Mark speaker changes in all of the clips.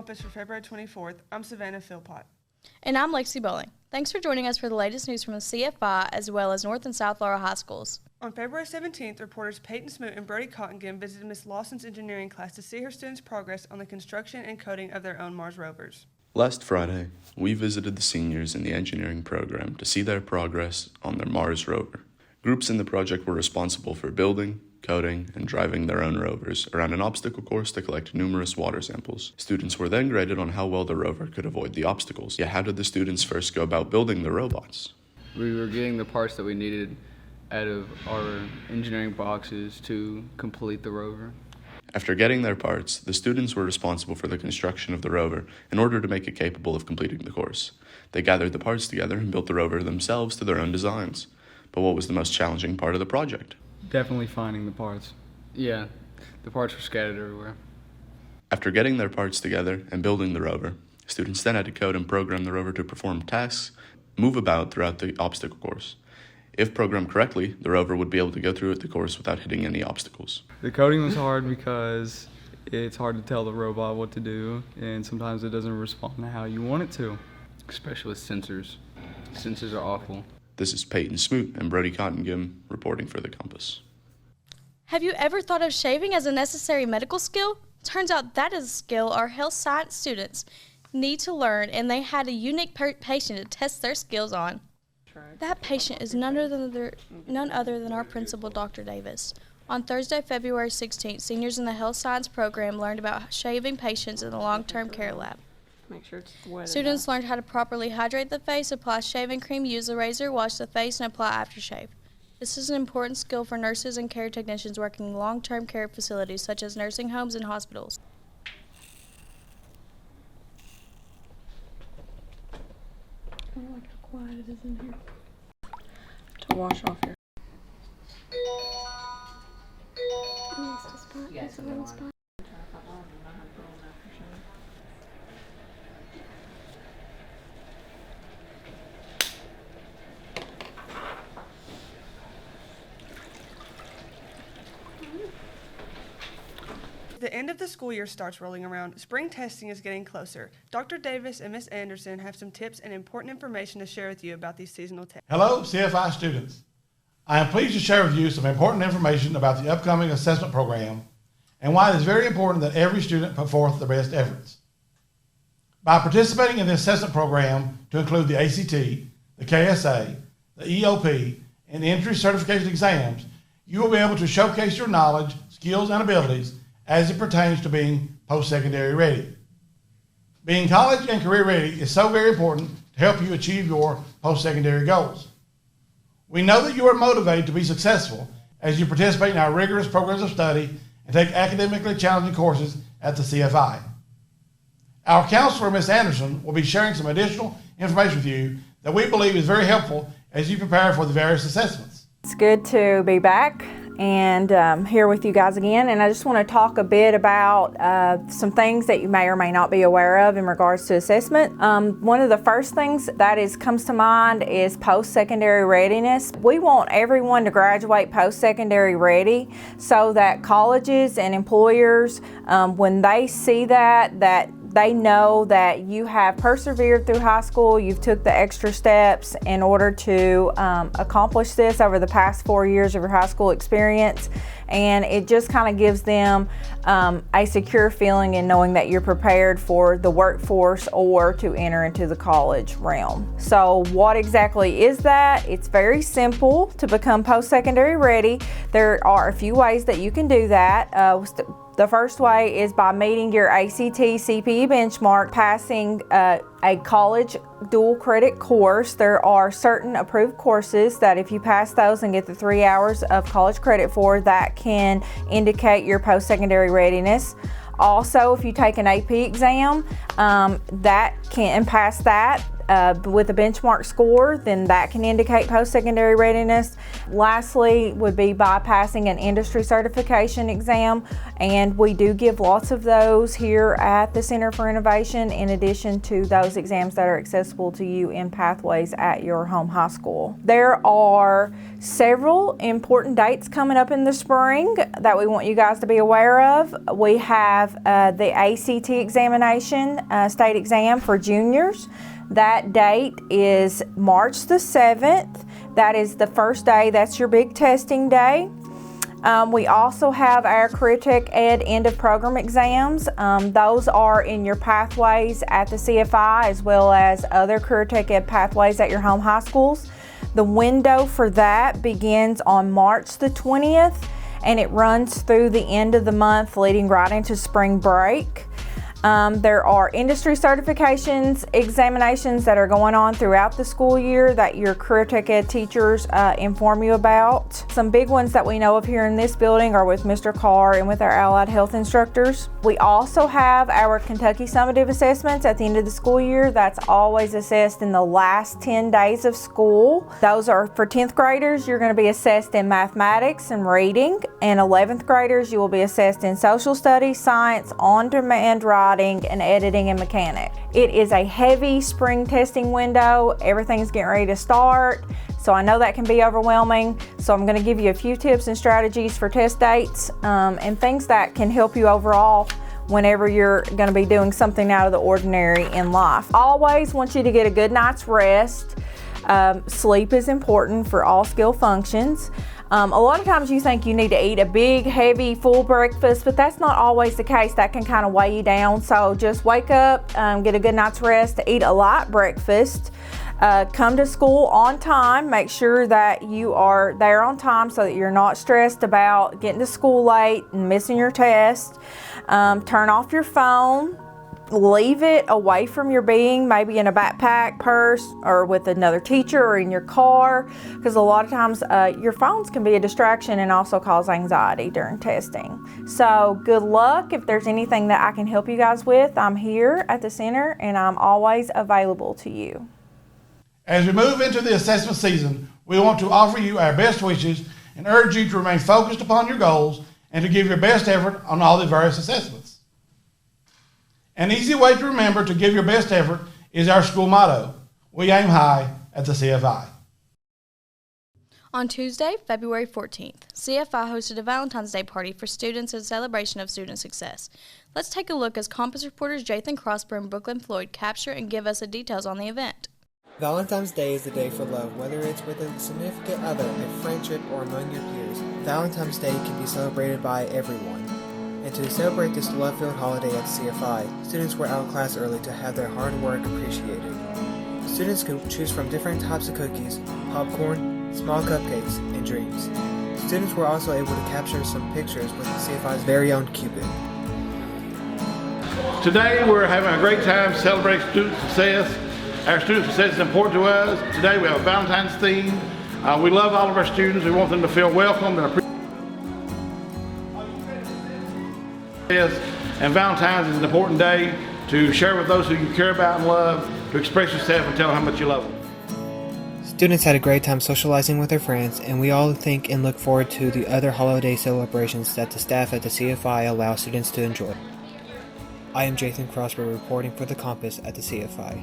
Speaker 1: Compass for February 24th. I'm Savannah Philpott.
Speaker 2: And I'm Lexi Bowling. Thanks for joining us for the latest news from the CFI as well as North and South Laurel High Schools.
Speaker 1: On February 17th, reporters Peyton Smoot and Brody Cottingen visited Miss Lawson's engineering class to see her students' progress on the construction and coding of their own Mars Rovers.
Speaker 3: Last Friday, we visited the seniors in the engineering program to see their progress on their Mars rover. Groups in the project were responsible for building, coding, and driving their own rovers around an obstacle course to collect numerous water samples. Students were then graded on how well the rover could avoid the obstacles. Yet how did the students first go about building the robots?
Speaker 4: We were getting the parts that we needed out of our engineering boxes to complete the rover.
Speaker 3: After getting their parts, the students were responsible for the construction of the rover in order to make it capable of completing the course. They gathered the parts together and built the rover themselves to their own designs. But what was the most challenging part of the project?
Speaker 4: Definitely finding the parts. Yeah, the parts were scattered everywhere.
Speaker 3: After getting their parts together and building the rover, students then had to code and program the rover to perform tasks, move about throughout the obstacle course. If programmed correctly, the rover would be able to go through the course without hitting any obstacles.
Speaker 4: The coding was hard because it's hard to tell the robot what to do, and sometimes it doesn't respond to how you want it to, especially with sensors. Sensors are awful.
Speaker 3: This is Peyton Smoot and Brody Cottingen reporting for the Compass.
Speaker 2: Have you ever thought of shaving as a necessary medical skill? Turns out that is a skill our health science students need to learn, and they had a unique patient to test their skills on. That patient is none other than our principal, Dr. Davis. On Thursday, February 16th, seniors in the health science program learned about shaving patients in the long-term care lab.
Speaker 5: Make sure it's wet.
Speaker 2: Students learned how to properly hydrate the face, apply shaving cream, use a razor, wash the face, and apply aftershave. This is an important skill for nurses and care technicians working in long-term care facilities such as nursing homes and hospitals.
Speaker 5: I don't like how quiet it is in here. To wash off your.
Speaker 1: The end of the school year starts rolling around. Spring testing is getting closer. Dr. Davis and Ms. Anderson have some tips and important information to share with you about these seasonal tests.
Speaker 6: Hello, CFI students. I am pleased to share with you some important information about the upcoming assessment program and why it is very important that every student put forth their best efforts. By participating in the assessment program to include the ACT, the KSA, the EOP, and the entry certification exams, you will be able to showcase your knowledge, skills, and abilities as it pertains to being post-secondary ready. Being college and career ready is so very important to help you achieve your post-secondary goals. We know that you are motivated to be successful as you participate in our rigorous programs of study and take academically challenging courses at the CFI. Our counselor, Ms. Anderson, will be sharing some additional information with you that we believe is very helpful as you prepare for the various assessments.
Speaker 7: It's good to be back and here with you guys again, and I just want to talk a bit about some things that you may or may not be aware of in regards to assessment. One of the first things that comes to mind is post-secondary readiness. We want everyone to graduate post-secondary ready so that colleges and employers, when they see that they know that you have persevered through high school, you've took the extra steps in order to accomplish this over the past 4 years of your high school experience, and it just kind of gives them a secure feeling in knowing that you're prepared for the workforce or to enter into the college realm. So what exactly is that? It's very simple to become post-secondary ready. There are a few ways that you can do that. The first way is by meeting your ACT CPE benchmark, passing a college dual credit course. There are certain approved courses that if you pass those and get the 3 hours of college credit for, that can indicate your post-secondary readiness. Also, if you take an AP exam, and pass that, with a benchmark score, then that can indicate post-secondary readiness. Lastly would be bypassing an industry certification exam, and we do give lots of those here at the Center for Innovation in addition to those exams that are accessible to you in pathways at your home high school. There are several important dates coming up in the spring that we want you guys to be aware of. We have the ACT examination, state exam for juniors. That date is March the 7th. That is the first day. That's your big testing day. We also have our Career Tech Ed end of program exams. Those are in your pathways at the CFI as well as other Career Tech Ed pathways at your home high schools. The window for that begins on March the 20th and it runs through the end of the month leading right into spring break. There are industry certifications, examinations that are going on throughout the school year that your Career Tech Ed teachers inform you about. Some big ones that we know of here in this building are with Mr. Carr and with our allied health instructors. We also have our Kentucky summative assessments at the end of the school year. That's always assessed in the last 10 days of school. Those are for 10th graders. You're going to be assessed in mathematics and reading, and 11th graders you will be assessed in social studies, science, on-demand writing, and editing and mechanics. It is a heavy spring testing window. Everything's getting ready to start, so I know that can be overwhelming. So I'm going to give you a few tips and strategies for test dates and things that can help you overall whenever you're going to be doing something out of the ordinary in life. Always want you to get a good night's rest. Sleep is important for all skill functions. A lot of times you think you need to eat a big, heavy, full breakfast, but that's not always the case. That can kind of weigh you down. So just wake up, get a good night's rest, eat a light breakfast, come to school on time, make sure that you are there on time so that you're not stressed about getting to school late and missing your test. Turn off your phone. Leave it away from your being, maybe in a backpack, purse, or with another teacher or in your car, because a lot of times your phones can be a distraction and also cause anxiety during testing. So good luck. If there's anything that I can help you guys with, I'm here at the center and I'm always available to you.
Speaker 6: As we move into the assessment season, we want to offer you our best wishes and urge you to remain focused upon your goals and to give your best effort on all the various assessments. An easy way to remember to give your best effort is our school motto: we aim high at the CFI.
Speaker 2: On Tuesday, February 14th, CFI hosted a Valentine's Day party for students in celebration of student success. Let's take a look as Compass reporters Jathan Crosper and Brooklyn Floyd capture and give us the details on the event.
Speaker 8: Valentine's Day is the day for love, whether it's with a significant other, a friendship, or among your peers. Valentine's Day can be celebrated by everyone. And to celebrate this love-filled holiday at CFI, students were out of class early to have their hard work appreciated. Students can choose from different types of cookies, popcorn, small cupcakes, and drinks. Students were also able to capture some pictures with CFI's very own Cupid.
Speaker 9: Today we're having a great time celebrating student success. Our student success is important to us. Today we have a Valentine's theme. We love all of our students. We want them to feel welcome and appreciated. And Valentine's is an important day to share with those who you care about and love, to express yourself and tell them how much you love them.
Speaker 8: Students had a great time socializing with their friends, and we all think and look forward to the other holiday celebrations that the staff at the CFI allow students to enjoy. I am Jathan Crosper reporting for the Compass at the CFI.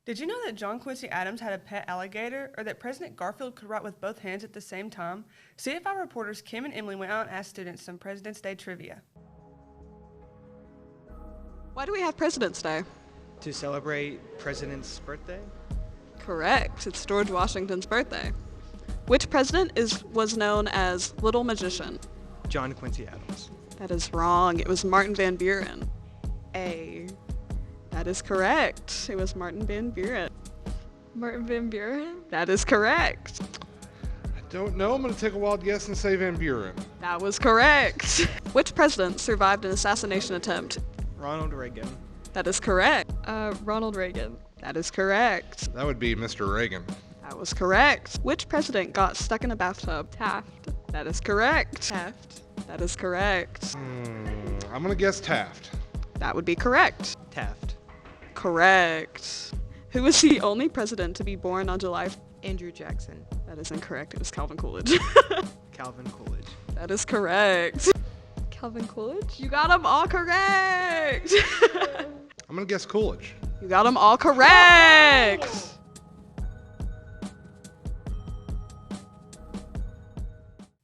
Speaker 1: Did you know that John Quincy Adams had a pet alligator, or that President Garfield could write with both hands at the same time? CFI reporters Kim and Emily went out and asked students some President's Day trivia.
Speaker 10: Why do we have President's Day?
Speaker 11: To celebrate President's birthday?
Speaker 10: Correct. It's George Washington's birthday. Which president was known as Little Magician?
Speaker 11: John Quincy Adams.
Speaker 10: That is wrong. It was Martin Van Buren. That is correct. It was Martin Van Buren.
Speaker 5: Martin Van Buren?
Speaker 10: That is correct.
Speaker 12: I don't know. I'm going to take a wild guess and say Van Buren.
Speaker 10: That was correct. Which president survived an assassination attempt?
Speaker 11: Ronald Reagan.
Speaker 10: That is correct.
Speaker 5: Ronald Reagan.
Speaker 10: That is correct.
Speaker 12: That would be Mr. Reagan.
Speaker 10: That was correct. Which president got stuck in a bathtub?
Speaker 5: Taft.
Speaker 10: That is correct.
Speaker 5: Taft.
Speaker 10: That is correct.
Speaker 12: I'm going to guess Taft.
Speaker 10: That would be correct.
Speaker 11: Taft.
Speaker 10: Correct. Who was the only president to be born on July?
Speaker 11: Andrew Jackson.
Speaker 10: That is incorrect. It was Calvin Coolidge.
Speaker 11: Calvin Coolidge.
Speaker 10: That is correct.
Speaker 5: Calvin Coolidge?
Speaker 10: You got them all correct.
Speaker 12: I'm gonna guess Coolidge.
Speaker 10: You got them all correct.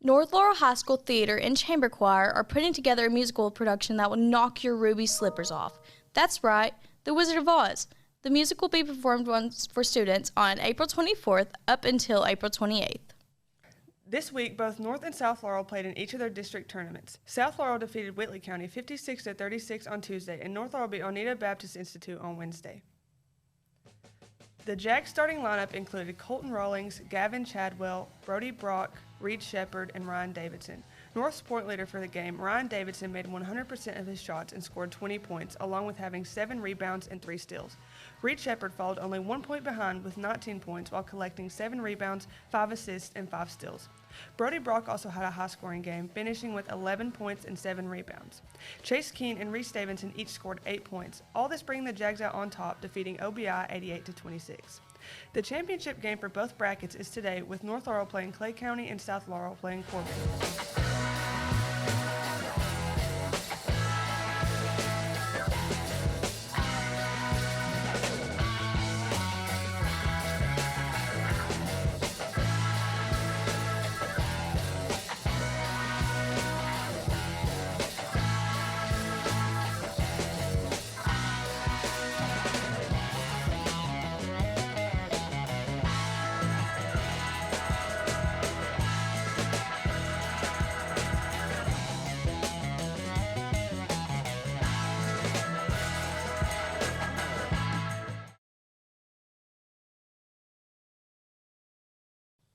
Speaker 2: North Laurel High School Theater and Chamber Choir are putting together a musical production that will knock your ruby slippers off. That's right, The Wizard of Oz. The music will be performed once for students on April 24th up until April 28th.
Speaker 1: This week, both North and South Laurel played in each of their district tournaments. South Laurel defeated Whitley County 56-36 on Tuesday, and North Laurel beat Oneida Baptist Institute on Wednesday. The Jags starting lineup included Colton Rawlings, Gavin Chadwell, Brody Brock, Reed Shepard, and Ryan Davidson. North's point leader for the game, Ryan Davidson, made 100% of his shots and scored 20 points, along with having 7 rebounds and 3 steals. Reed Shepard followed only 1 point behind with 19 points while collecting 7 rebounds, 5 assists, and 5 steals. Brody Brock also had a high-scoring game, finishing with 11 points and 7 rebounds. Chase Keene and Reese Davidson each scored 8 points, all this bringing the Jags out on top, defeating OBI 88-26. The championship game for both brackets is today, with North Laurel playing Clay County and South Laurel playing Corbin.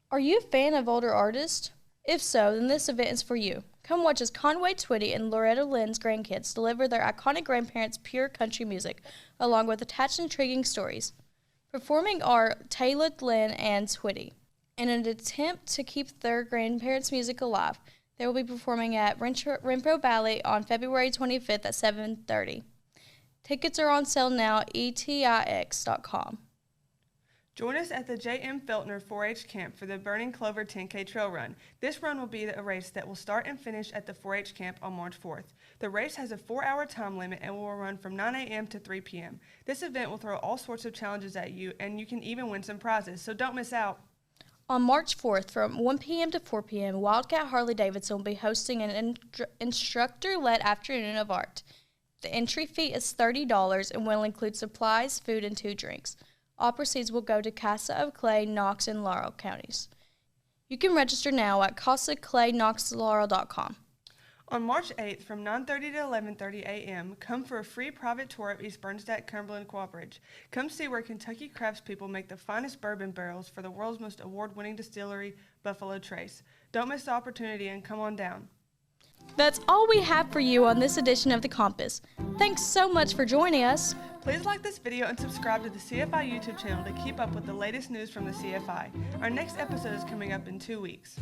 Speaker 2: Are you a fan of older artists? If so, then this event is for you. Come watch as Conway Twitty and Loretta Lynn's grandkids deliver their iconic grandparents' pure country music, along with attached intriguing stories. Performing are Taylor Lynn and Twitty. In an attempt to keep their grandparents' music alive, they will be performing at Renfro Valley on February 25th at 7:30. Tickets are on sale now at etix.com.
Speaker 1: Join us at the J.M. Feltner 4-H camp for the Burning Clover 10K trail run. This run will be a race that will start and finish at the 4-H camp on March 4th. The race has a 4-hour time limit and will run from 9 a.m. to 3 p.m. This event will throw all sorts of challenges at you, and you can even win some prizes, so don't miss out.
Speaker 2: On March 4th, from 1 p.m. to 4 p.m., Wildcat Harley-Davidson will be hosting an instructor-led afternoon of art. The entry fee is $30 and will include supplies, food, and 2 drinks. All proceeds will go to Casa of Clay, Knox, and Laurel counties. You can register now at casaclayknoxlaurel.com.
Speaker 1: On March 8th, from 9:30 to 11:30 a.m., come for a free private tour of East Bernstadt, Cumberland Cooperage. Come see where Kentucky craftspeople make the finest bourbon barrels for the world's most award-winning distillery, Buffalo Trace. Don't miss the opportunity and come on down.
Speaker 2: That's all we have for you on this edition of The Compass. Thanks so much for joining us.
Speaker 1: Please like this video and subscribe to the CFI YouTube channel to keep up with the latest news from the CFI. Our next episode is coming up in 2 weeks.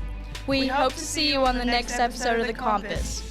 Speaker 2: We hope to see you on the next episode of The Compass.